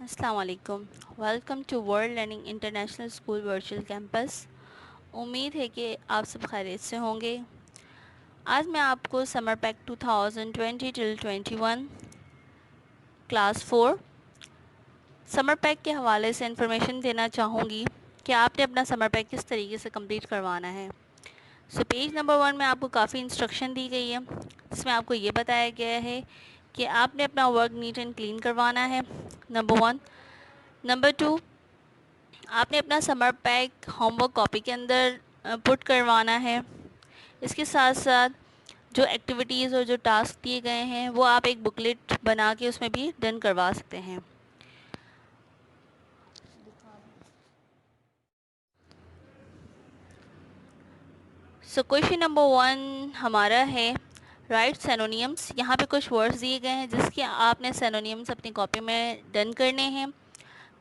السلام علیکم. Welcome to world learning international school virtual campus. امید ہے کہ آپ سب خیریت سے ہوں گے. آج میں آپ کو سمر پیک 2020-21 کلاس 4 سمر پیک کے حوالے سے انفارمیشن دینا چاہوں گی کہ آپ نے اپنا سمر پیک کس طریقے سے کمپلیٹ کروانا ہے. پیج نمبر 1 میں آپ کو کافی انسٹرکشن دی گئی ہے جس میں آپ کو یہ بتایا گیا ہے کہ آپ نے اپنا ورک نیٹ اینڈ کلین کروانا ہے. نمبر 1. نمبر 2, آپ نے اپنا سمر پیک ہوم ورک کاپی کے اندر پٹ کروانا ہے. اس کے ساتھ ساتھ جو ایکٹیویٹیز اور جو ٹاسک دیے گئے ہیں وہ آپ ایک بکلیٹ بنا کے اس میں بھی ڈن کروا سکتے ہیں. کویشچن نمبر 1 ہمارا ہے رائٹ سینونیمس. یہاں پہ کچھ ورڈز دیے گئے ہیں جس کے آپ نے سینونیمس اپنی کاپی میں ڈن کرنے ہیں.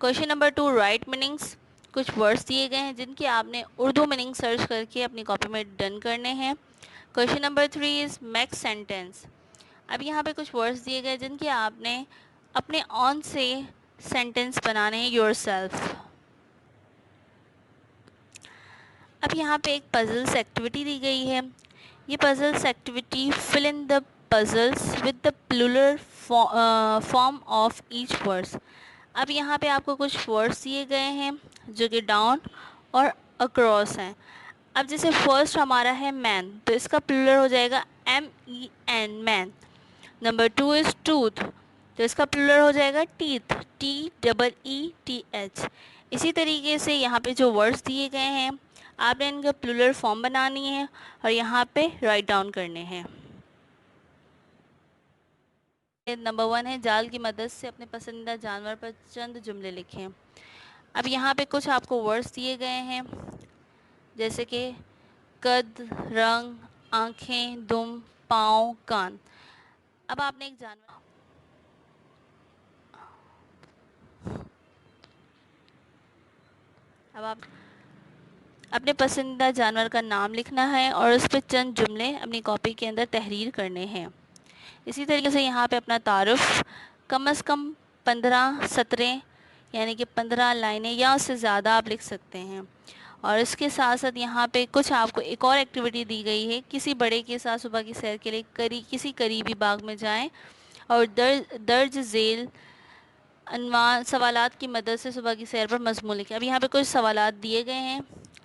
Question number 2 right meanings. کچھ ورڈز دیے گئے ہیں جن کی آپ نے اردو میننگ سرچ کر کے اپنی کاپی میں ڈن کرنے ہیں. Question number 3 is make sentence. اب یہاں پہ کچھ ورڈز دیے گئے جن کی آپ نے اپنے آن سے سینٹینس بنانے ہیں یور سیلف. اب یہاں پہ ایک پزلس ایکٹیویٹی دی گئی ہے. یہ puzzles activity fill in the puzzles with the plural form of each words. اب یہاں پہ آپ کو کچھ ورڈس دیے گئے ہیں جو کہ ڈاؤن اور اکراس ہیں. اب جیسے فرسٹ ہمارا ہے مین, تو اس کا پلورل ہو جائے گا MEN مین. نمبر 2 از ٹوتھ, تو اس کا پلورل ہو جائے گا ٹیتھ TEETH. اسی طریقے سے یہاں پہ جو ورڈز دیے گئے ہیں آپ نے ان کا پلورل فارم بنانی ہے اور یہاں پہ رائٹ ڈاؤن کرنے ہیں. نمبر 1 ہے جال کی مدد سے اپنے پسندیدہ جانور پر چند جملے لکھیں. اب یہاں پہ کچھ آپ کو ورڈز دیے گئے ہیں جیسے کہ قد, رنگ, آنکھیں, دم, پاؤں, کان. اب آپ نے ایک جانور اب آپ اپنے پسندیدہ جانور کا نام لکھنا ہے اور اس پہ چند جملے اپنی کاپی کے اندر تحریر کرنے ہیں. اسی طریقے سے یہاں پہ اپنا تعارف کم از کم 15-17 یعنی کہ 15 لائنیں یا اس سے زیادہ آپ لکھ سکتے ہیں. اور اس کے ساتھ ساتھ یہاں پہ کچھ آپ کو ایک اور ایکٹیویٹی دی گئی ہے. کسی بڑے کے ساتھ صبح کی سیر کے لیے کسی قریبی باغ میں جائیں اور درج ذیل عنوان سوالات کی مدد سے صبح کی سیر پر مضمون لکھیں. اب یہاں پہ کچھ سوالات دیے گئے ہیں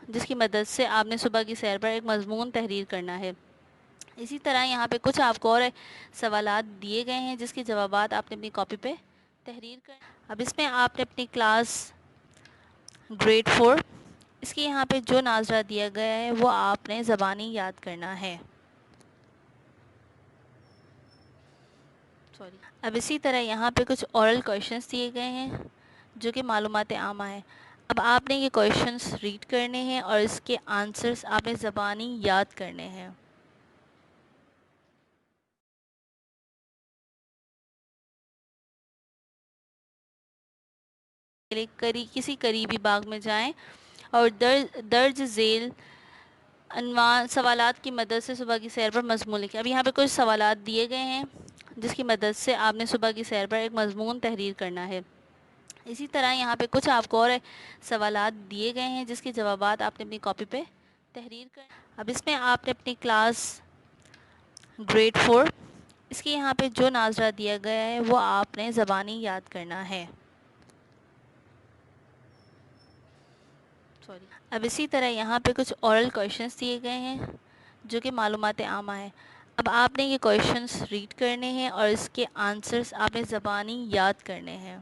جس کی مدد سے آپ نے صبح کی سیر پر ایک مضمون تحریر کرنا ہے. اسی طرح یہاں پہ کچھ آپ کو اور سوالات دیے گئے ہیں جس کے جوابات آپ نے اپنی کاپی پہ تحریر کریں. اب اس میں آپ نے اپنی کلاس گریڈ 4 اس کے یہاں پہ جو ناظرہ دیا گیا ہے وہ آپ نے زبانی یاد کرنا ہے. اب اسی طرح یہاں پہ کچھ اورل کویشچنس دیے گئے ہیں جو کہ معلومات عامہ ہیں. اب آپ نے یہ کویشچنس ریڈ کرنے ہیں اور اس کے آنسرس آپ نے زبانی یاد کرنے ہیں. کسی قریبی باغ میں جائیں اور درج ذیل عنوان سوالات کی مدد سے صبح کی سیر پر مضمون لکھیں. اب یہاں پہ کچھ سوالات دیے گئے ہیں جس کی مدد سے آپ نے صبح کی سیر پر ایک مضمون تحریر کرنا ہے. اسی طرح یہاں پہ کچھ آپ کو اور سوالات دیے گئے ہیں جس کے جوابات آپ نے اپنی کاپی پہ تحریر کریں. اب اس میں آپ نے اپنی کلاس گریڈ 4 اس کے یہاں پہ جو ناظرہ دیا گیا ہے وہ آپ نے زبانی یاد کرنا ہے. اب اسی طرح یہاں پہ کچھ اورل کویشچنس دیے گئے ہیں جو کہ معلومات عامہ ہیں. اب آپ نے یہ کویشچنس ریڈ کرنے ہیں اور اس کے آنسرس آپ نے زبانی یاد کرنے ہیں.